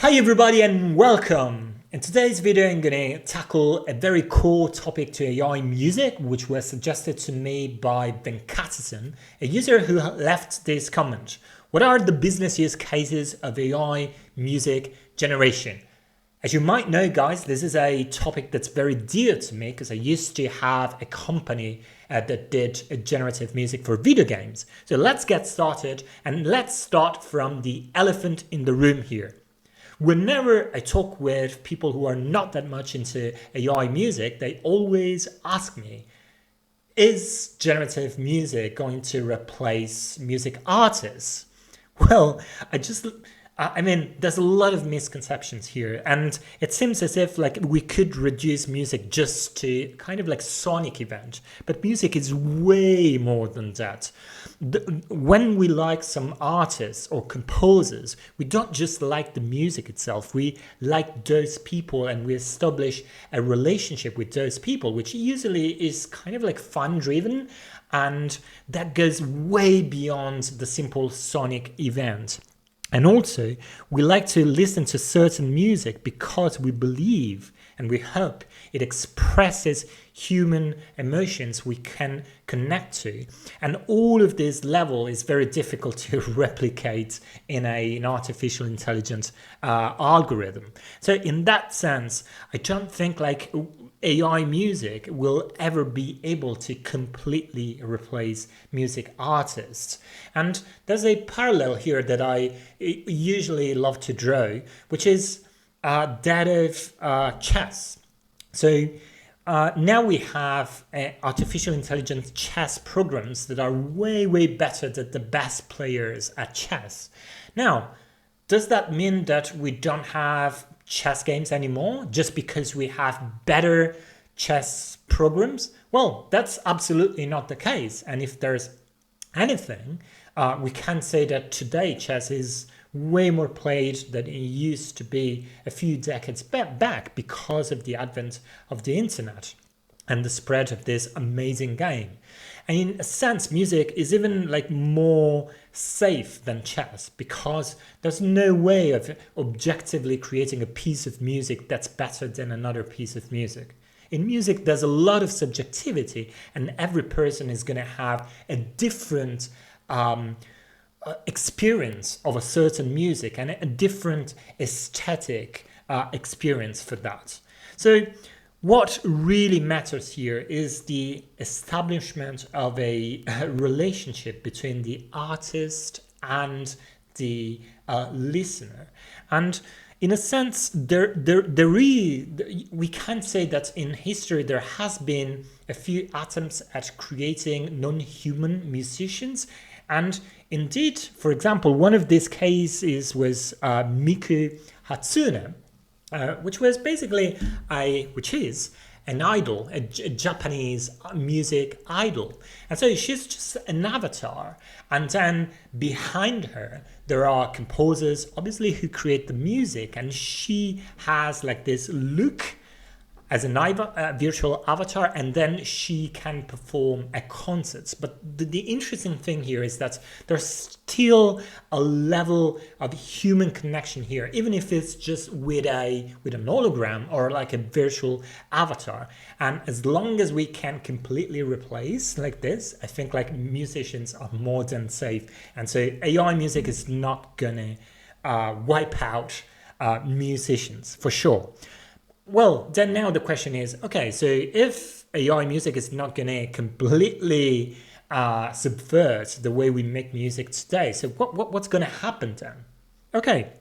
Hi everybody and welcome! In today's video I'm going to tackle a very core topic to AI music which was suggested to me by Venkatasan, a user who left this comment. What are the business use cases of AI music generation? As you might know guys, this is a topic that's very dear to me because I used to have a company that did generative music for video games. So let's get started and let's start from the elephant in the room here. Whenever I talk with people who are not that much into AI music, they always ask me, is generative music going to replace music artists? Well, I mean, there's a lot of misconceptions here, and it seems as if like we could reduce music just to kind of like sonic event, but music is way more than that. When we like some artists or composers, we don't just like the music itself, we like those people and we establish a relationship with those people, which usually is kind of like fun driven, and that goes way beyond the simple sonic event. And also, we like to listen to certain music because we believe and we hope it expresses human emotions we can connect to. And all of this level is very difficult to replicate in an artificial intelligence algorithm. So in that sense, I don't think like AI music will ever be able to completely replace music artists. And there's a parallel here that I usually love to draw, which is that of chess. So now we have artificial intelligence chess programs that are way better than the best players at chess. Now, does that mean that we don't have chess games anymore just because we have better chess programs? Well, that's absolutely not the case. And if there's anything, we can say that today chess is way more played than it used to be a few decades back because of the advent of the internet and the spread of this amazing game. And in a sense, music is even like more safe than chess because there's no way of objectively creating a piece of music that's better than another piece of music. In music, there's a lot of subjectivity, and every person is going to have a different experience of a certain music and a different aesthetic experience for that. So what really matters here is the establishment of a relationship between the artist and the listener. And in a sense, we can say that in history there has been a few attempts at creating non-human musicians. And indeed, for example, one of these cases was Miku Hatsune, which is an idol, a Japanese music idol. And so she's just an avatar. And then behind her, there are composers, obviously, who create the music. And she has like this look as a virtual avatar, and then she can perform at concerts. But the interesting thing here is that there's still a level of human connection here, even if it's just with an hologram or like a virtual avatar. And as long as we can completely replace like this, I think like musicians are more than safe. And so AI music is not gonna wipe out musicians for sure. Well, then now the question is, okay, so if AI music is not going to completely subvert the way we make music today, so what's going to happen then? Okay,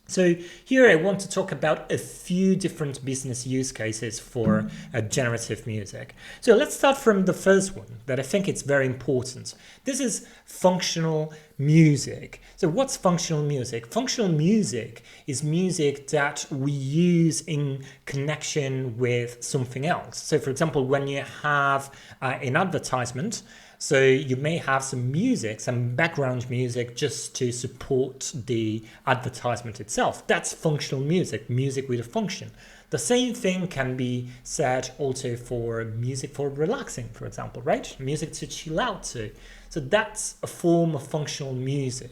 so here I want to talk about a few different business use cases for generative music. So let's start from the first one that I think it's very important. This is functional music. So what's functional music? Functional music is music that we use in connection with something else. So for example, when you have an advertisement, so you may have some music, some background music just to support the advertisement itself. That's functional music, music with a function. The same thing can be said also for music for relaxing, for example, right? Music to chill out to. So that's a form of functional music.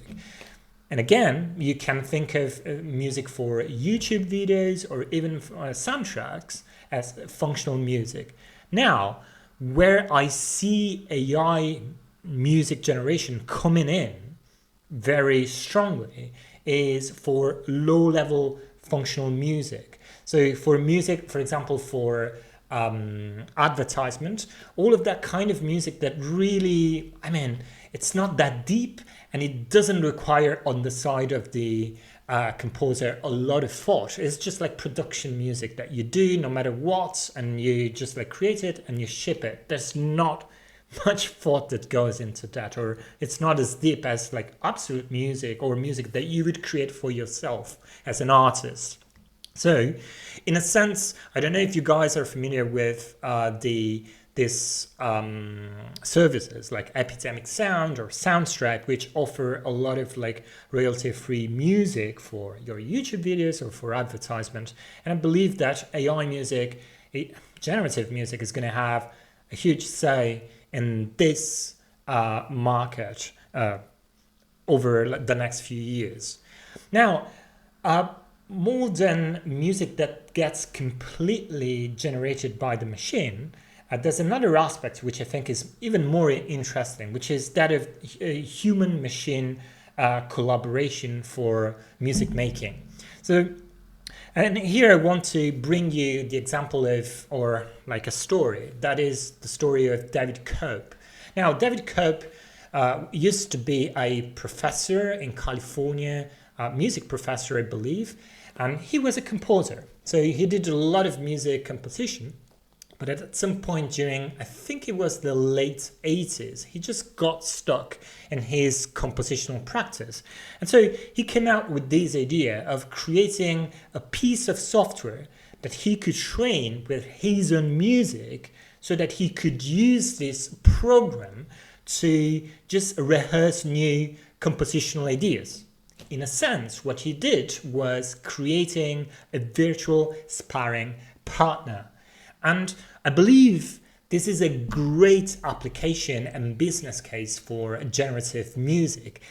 And again, you can think of music for YouTube videos or even soundtracks as functional music. Now, where I see AI music generation coming in very strongly is for low-level functional music. So for music, for example, for advertisement, all of that kind of music that really, I mean, it's not that deep and it doesn't require on the side of the composer a lot of thought. It's just like production music that you do no matter what, and you just like create it and you ship it. There's not much thought that goes into that, or it's not as deep as like absolute music or music that you would create for yourself as an artist. So in a sense, I don't know if you guys are familiar with services like Epidemic Sound or Soundstripe, which offer a lot of like royalty-free music for your YouTube videos or for advertisement. And I believe that AI music, generative music, is going to have a huge say in this market over the next few years. Now, more than music that gets completely generated by the machine, there's another aspect which I think is even more interesting, which is that of human-machine collaboration for music making. So, and here I want to bring you the example of, or like a story, that is the story of David Cope. Now, David Cope used to be a professor in California, music professor, I believe, and he was a composer. So he did a lot of music composition, but at some point during, I think it was the late 80s, he just got stuck in his compositional practice. And so he came out with this idea of creating a piece of software that he could train with his own music so that he could use this program to just rehearse new compositional ideas. In a sense, what he did was creating a virtual sparring partner. And I believe this is a great application and business case for generative music.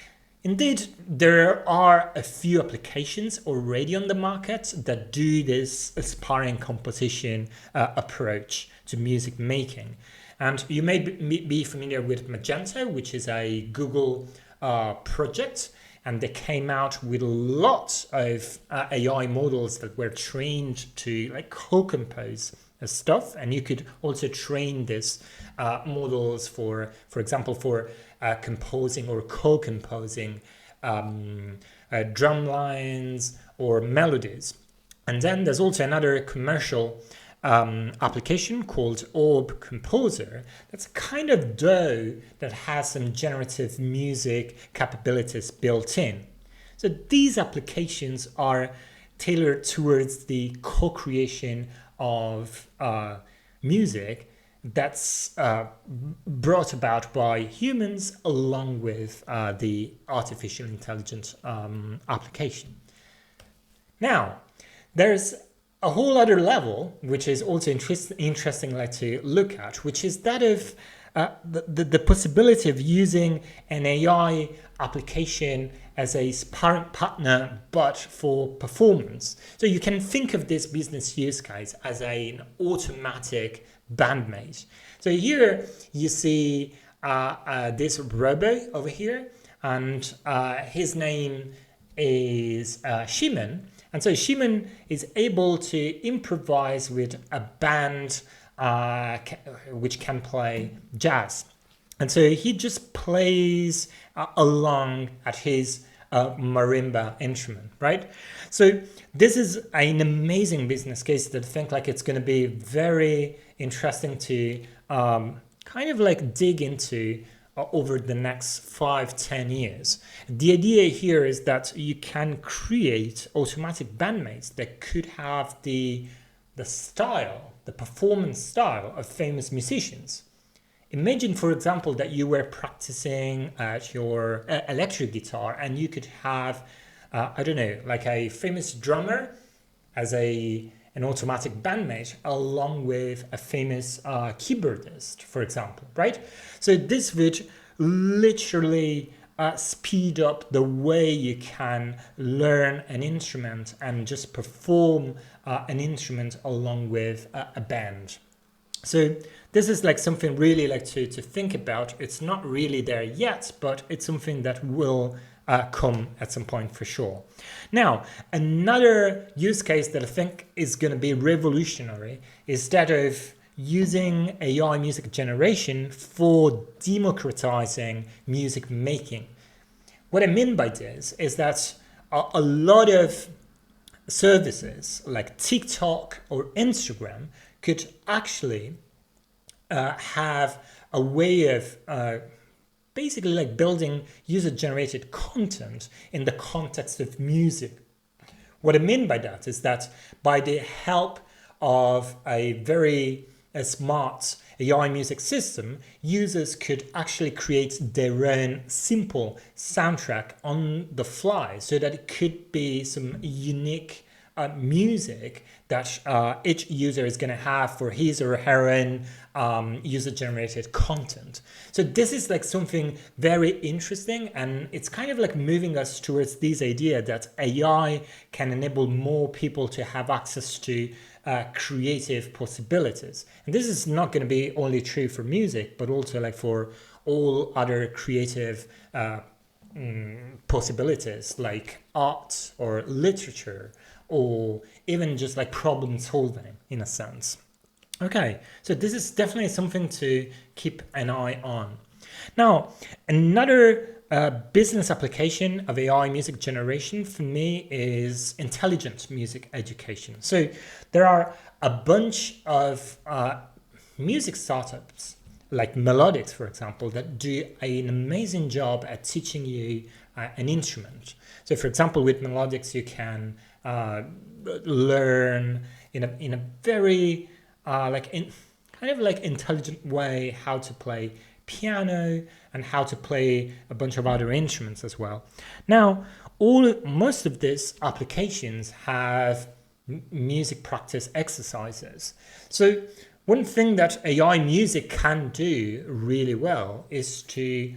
Indeed, there are a few applications already on the market that do this sparring composition approach to music making. And you may be familiar with Magenta, which is a Google project. And they came out with lots of AI models that were trained to like co-compose stuff, and you could also train these models for example, for composing or co-composing drum lines or melodies. And then there's also another commercial application called Orb Composer. That's a kind of DAW that has some generative music capabilities built in. So these applications are tailored towards the co-creation of music that's brought about by humans along with the artificial intelligence application. Now, there's a whole other level, which is also interesting to look at, which is that of the possibility of using an AI application as a sparring partner, but for performance. So you can think of this business use case as an automatic bandmate. So here you see this robot over here, and his name is Shimon. And so Shimon is able to improvise with a band which can play jazz. And so he just plays along at his marimba instrument, right? So this is an amazing business case that I think like it's going to be very interesting to kind of like dig into over the next 5-10 years. The idea here is that you can create automatic bandmates that could have the style, the performance style of famous musicians. Imagine, for example, that you were practicing at your electric guitar and you could have, I don't know, like a famous drummer as an automatic bandmate along with a famous keyboardist, for example, right? So this would literally speed up the way you can learn an instrument and just perform an instrument along with a band. So this is like something really like to think about. It's not really there yet, but it's something that will come at some point for sure. Now, another use case that I think is going to be revolutionary is that of using AI music generation for democratizing music making. What I mean by this is that a lot of services like TikTok or Instagram could actually have a way of basically like building user-generated content in the context of music. What I mean by that is that by the help of a very smart AI music system, users could actually create their own simple soundtrack on the fly, so that it could be some unique music that each user is going to have for his or her own user-generated content. So this is like something very interesting, and it's kind of like moving us towards this idea that AI can enable more people to have access to creative possibilities. And this is not going to be only true for music, but also like for all other creative possibilities like art or literature, or even just like problem solving in a sense. Okay, so this is definitely something to keep an eye on. Now, another business application of AI music generation for me is intelligent music education. So there are a bunch of music startups like Melodics, for example, that do an amazing job at teaching you an instrument. So for example, with Melodics, you can learn in a very kind of like intelligent way how to play piano and how to play a bunch of other instruments as well. Now, most of these applications have music practice exercises. So one thing that AI music can do really well is to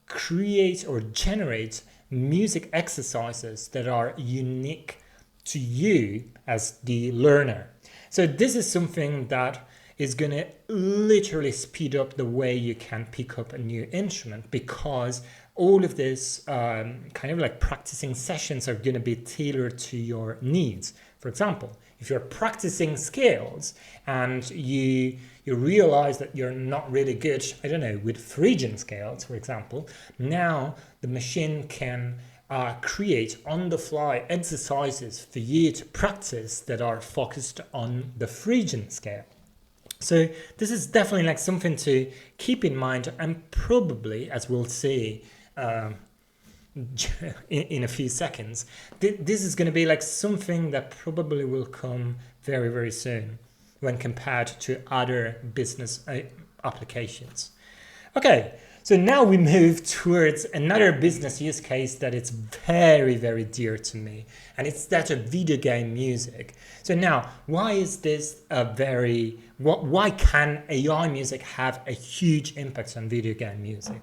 create or generate music exercises that are unique to you as the learner. So this is something that is going to literally speed up the way you can pick up a new instrument, because all of this kind of like practicing sessions are going to be tailored to your needs. For example, if you're practicing scales and you realize that you're not really good, I don't know, with Phrygian scales, for example, now the machine can create on-the-fly exercises for you to practice that are focused on the Phrygian scale. So this is definitely like something to keep in mind, and probably, as we'll see in a few seconds, this is going to be like something that probably will come very, very soon when compared to other business applications. Okay, so now we move towards another business use case that is very, very dear to me, and it's that of video game music. So now, why is this why can AI music have a huge impact on video game music?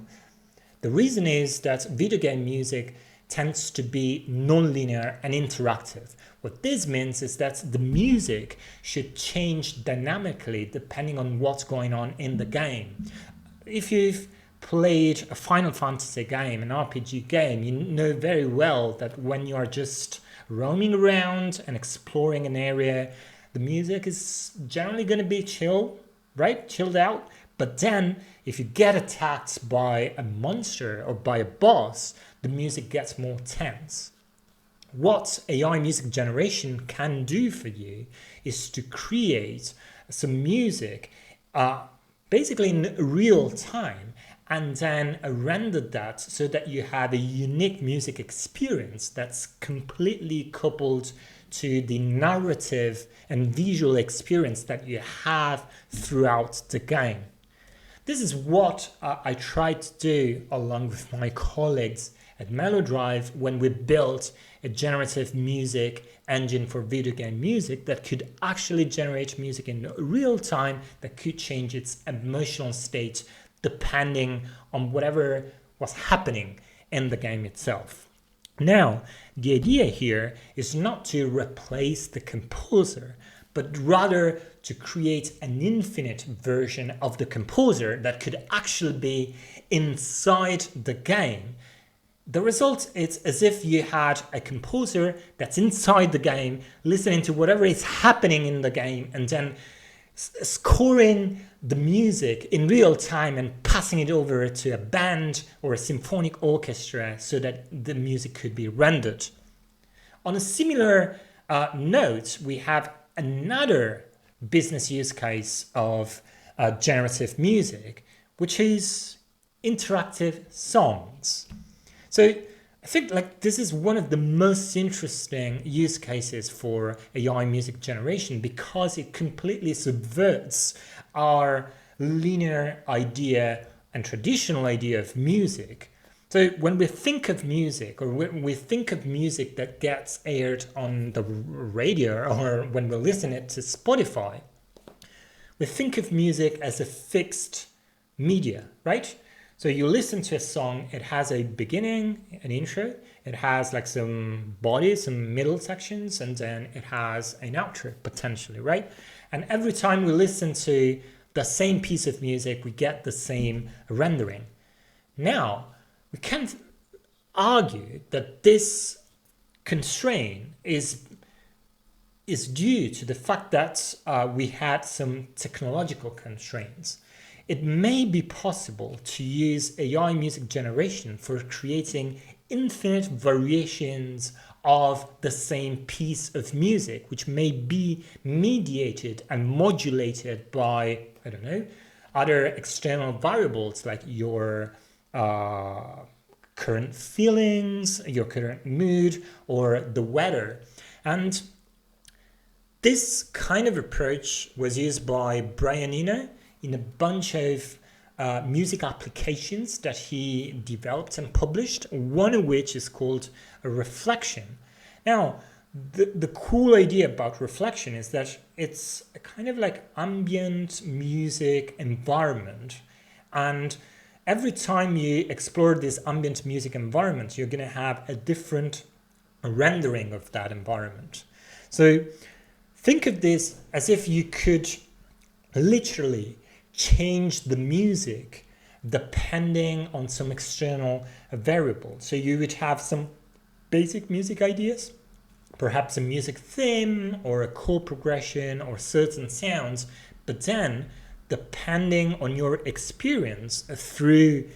The reason is that video game music tends to be non-linear and interactive. What this means is that the music should change dynamically depending on what's going on in the game. If you've played a Final Fantasy game, an RPG game, you know very well that when you are just roaming around and exploring an area, the music is generally going to be chill, right? Chilled out. But then if you get attacked by a monster or by a boss, the music gets more tense. What AI music generation can do for you is to create some music basically in real time, and then render that so that you have a unique music experience that's completely coupled to the narrative and visual experience that you have throughout the game. This is what I tried to do along with my colleagues at MeloDrive when we built a generative music engine for video game music that could actually generate music in real time, that could change its emotional state depending on whatever was happening in the game itself. Now, the idea here is not to replace the composer, but rather to create an infinite version of the composer that could actually be inside the game. The result is as if you had a composer that's inside the game, listening to whatever is happening in the game, and then scoring the music in real time and passing it over to a band or a symphonic orchestra so that the music could be rendered. On a similar note, we have another business use case of generative music, which is interactive songs. So I think this is one of the most interesting use cases for AI music generation because it completely subverts our linear idea and traditional idea of music. So when we think of music, or when we think of music that gets aired on the radio, or when we listen it to Spotify, we think of music as a fixed media, right? So you listen to a song, it has a beginning, an intro, it has some body, some middle sections, and then it has an outro potentially, right? And every time we listen to the same piece of music, we get the same rendering. Now, we can argue that this constraint is due to the fact that we had some technological constraints. It may be possible to use AI music generation for creating infinite variations of the same piece of music, which may be mediated and modulated by, I don't know, other external variables like your current feelings, your current mood, or the weather. And this kind of approach was used by Brian Eno in a bunch of music applications that he developed and published, one of which is called a reflection. Now, the cool idea about reflection is that it's a kind of ambient music environment, and every time you explore this ambient music environment, you're going to have a different rendering of that environment. So think of this as if you could literally change the music depending on some external variable. So you would have some basic music ideas, perhaps a music theme or a chord progression or certain sounds, but then depending on your experience through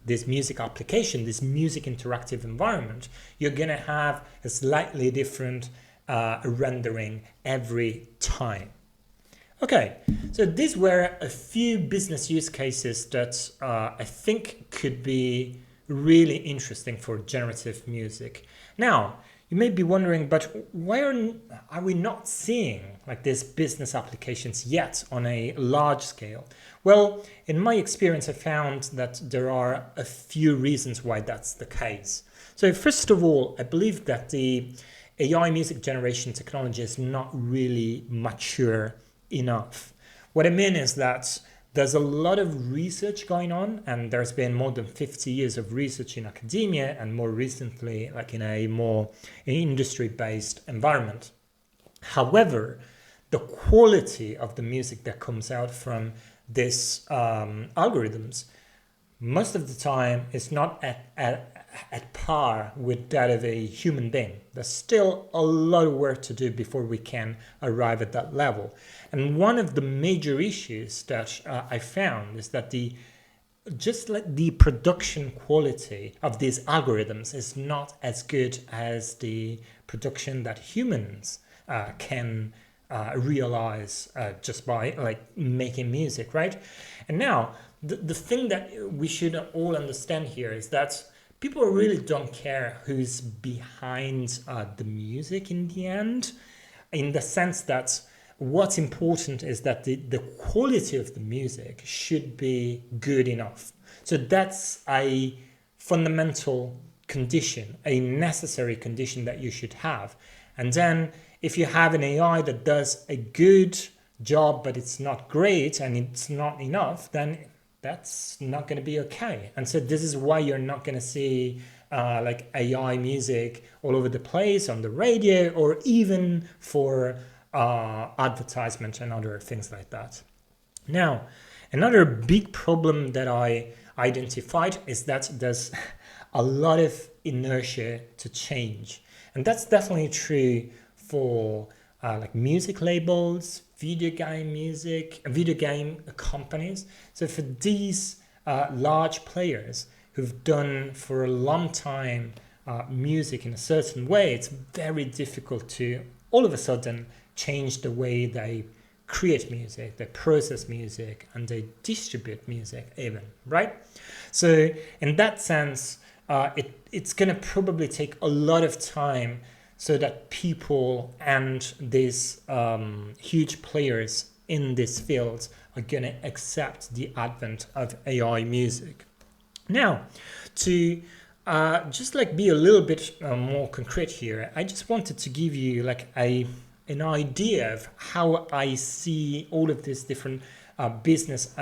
this music application, this music interactive environment, you're going to have a slightly different rendering every time. Okay, so these were a few business use cases that I think could be really interesting for generative music. Now, you may be wondering, but why are we not seeing these business applications yet on a large scale? Well, in my experience, I found that there are a few reasons why that's the case. So first of all, I believe that the AI music generation technology is not really mature enough. What I mean is that there's a lot of research going on, and there's been more than 50 years of research in academia and more recently in a more industry-based environment. However, the quality of the music that comes out from these algorithms most of the time is not at par with that of a human being. There's still a lot of work to do before we can arrive at that level. And one of the major issues that I found is that the production quality of these algorithms is not as good as the production that humans can realize just by making music, right? And now the thing that we should all understand here is that people really don't care who's behind the music in the end, in the sense that what's important is that the quality of the music should be good enough. So that's a fundamental condition, a necessary condition that you should have. And then if you have an AI that does a good job, but it's not great and it's not enough, then that's not going to be okay. And so this is why you're not going to see like AI music all over the place on the radio or even for advertisement and other things like that. Now, another big problem that I identified is that there's a lot of inertia to change. And that's definitely true for like music labels, video game companies. So for these large players who've done for a long time music in a certain way, it's very difficult to all of a sudden change the way they create music, they process music, and they distribute music even, right? So in that sense, it's going to probably take a lot of time so that people and these huge players in this field are going to accept the advent of AI music. Now, to just like be a little bit more concrete here, I just wanted to give you like an idea of how I see all of these different business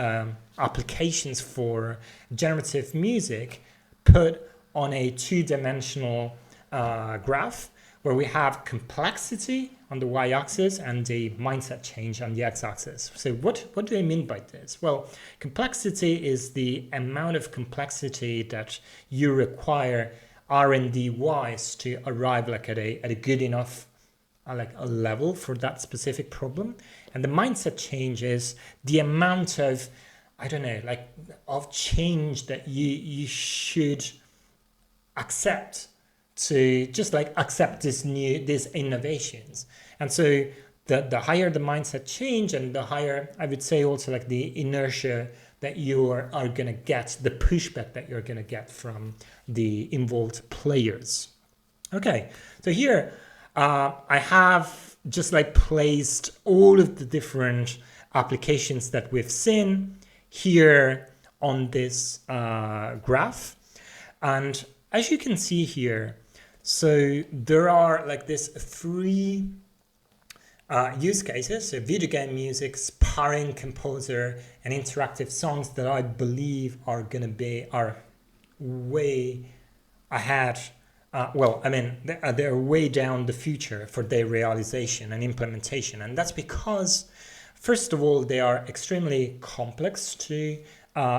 applications for generative music put on a two-dimensional graph where we have complexity on the y-axis and the mindset change on the x-axis. So what do I mean by this? Well, complexity is the amount of complexity that you require R&D wise to arrive like at a good enough like a level for that specific problem. And the mindset change is the amount of, I don't know, like of change that you should accept to just like accept these innovations. And so the higher the mindset change and the higher, I would say also like the inertia that you are going to get, the pushback that you're going to get from the involved players. Okay, so here I have just like placed all of the different applications that we've seen here on this graph. And as you can see here, so there are like this three use cases, so video game music, sparring composer, and interactive songs that I believe are way ahead. Well, I mean, they're way down the future for their realization and implementation. And that's because, first of all, they are extremely complex to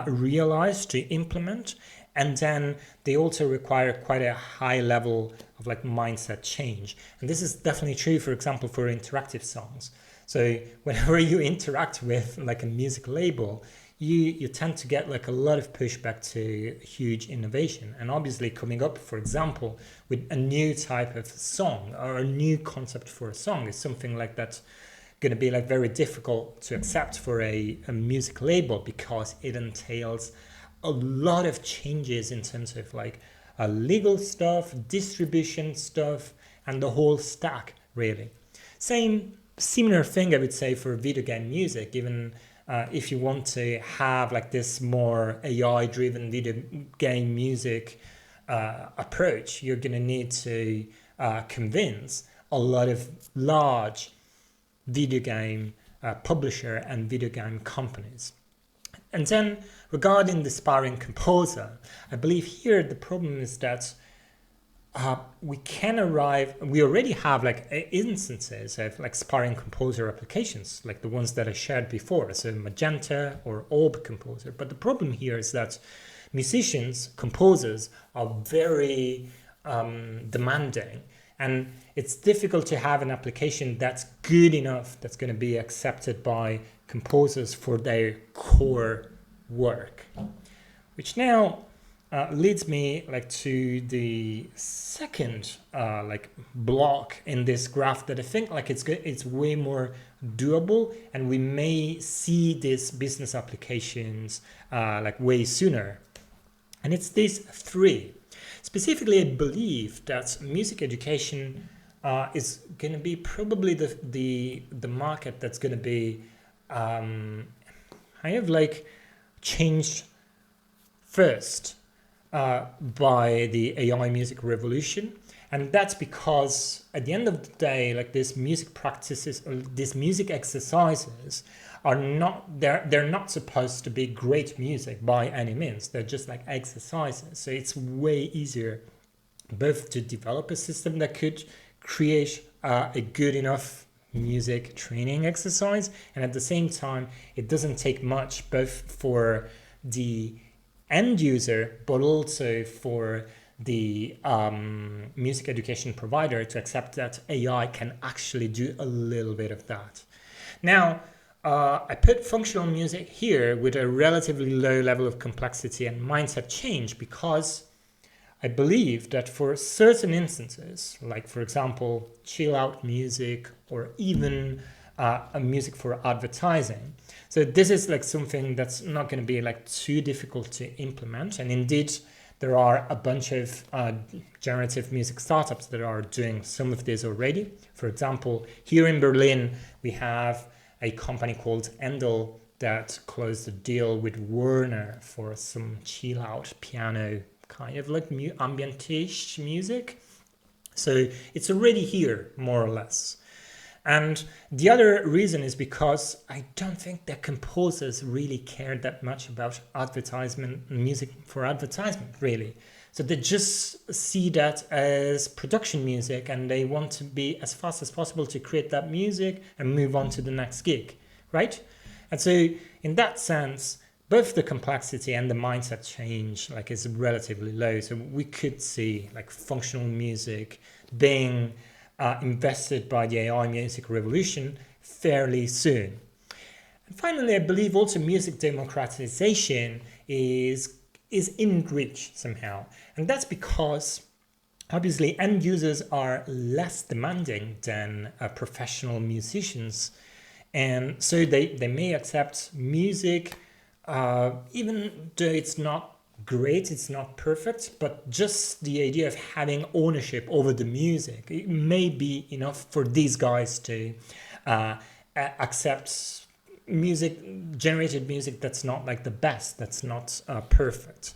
realize, to implement. And then they also require quite a high level of like mindset change. And this is definitely true, for example, for interactive songs. So whenever you interact with like a music label, you tend to get like a lot of pushback to huge innovation. And obviously coming up, for example, with a new type of song or a new concept for a song is something like that's going to be like very difficult to accept for a music label because it entails a lot of changes in terms of like legal stuff, distribution stuff, and the whole stack, really. Similar thing, I would say, for video game music, even if you want to have like this more AI-driven video game music approach, you're going to need to convince a lot of large video game publisher and video game companies. And then regarding the sparring composer, I believe here the problem is that we already have like instances of like sparring composer applications, like the ones that I shared before, so Magenta or Orb composer. But the problem here is that musicians, composers are very demanding, and it's difficult to have an application that's good enough that's going to be accepted by composers for their core work, which now leads me like to the second like block in this graph that I think like it's way more doable, and we may see these business applications like way sooner. And it's these three. Specifically, I believe that music education is going to be probably the market that's going to be I have like changed first by the AI music revolution. And that's because at the end of the day, like these music practices or these music exercises are not, they're not supposed to be great music by any means. They're just like exercises. So it's way easier both to develop a system that could create a good enough music training exercise, and at the same time it doesn't take much both for the end user but also for the music education provider to accept that AI can actually do a little bit of that. Now, I put functional music here with a relatively low level of complexity and mindset change because I believe that for certain instances, like for example, chill out music or even a music for advertising. So this is like something that's not going to be like too difficult to implement. And indeed, there are a bunch of generative music startups that are doing some of this already. For example, here in Berlin, we have a company called Endel that closed a deal with Warner for some chill out piano kind of like ambient-ish music. So it's already here, more or less. And the other reason is because I don't think that composers really care that much about advertisement, music for advertisement, really. So they just see that as production music and they want to be as fast as possible to create that music and move on to the next gig, right? And so in that sense, both the complexity and the mindset change like is relatively low. So we could see like functional music being invested by the AI music revolution fairly soon. And finally, I believe also music democratization is in reach somehow. And that's because obviously end users are less demanding than professional musicians. And so they may accept music even though it's not great, it's not perfect, but just the idea of having ownership over the music, it may be enough for these guys to accept music, generated music that's not like the best, that's not perfect.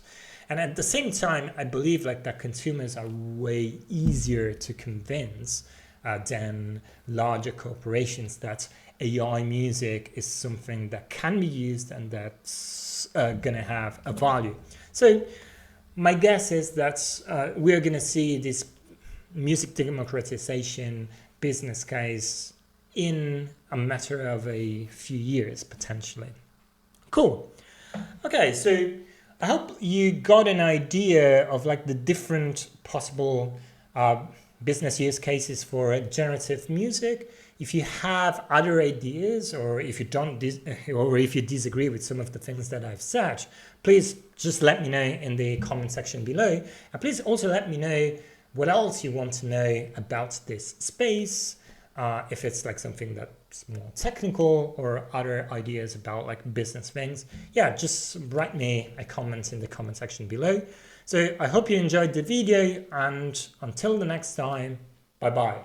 And at the same time, I believe like that consumers are way easier to convince than larger corporations that AI music is something that can be used and that's gonna have a value. So my guess is that we're gonna see this music democratization business case in a matter of a few years, potentially. Cool. Okay, so I hope you got an idea of like the different possible business use cases for generative music. If you have other ideas, or if you don't, or if you disagree with some of the things that I've said, please just let me know in the comment section below. And please also let me know what else you want to know about this space. If it's like something that's more technical or other ideas about like business things, yeah, just write me a comment in the comment section below. So I hope you enjoyed the video, and until the next time, bye bye.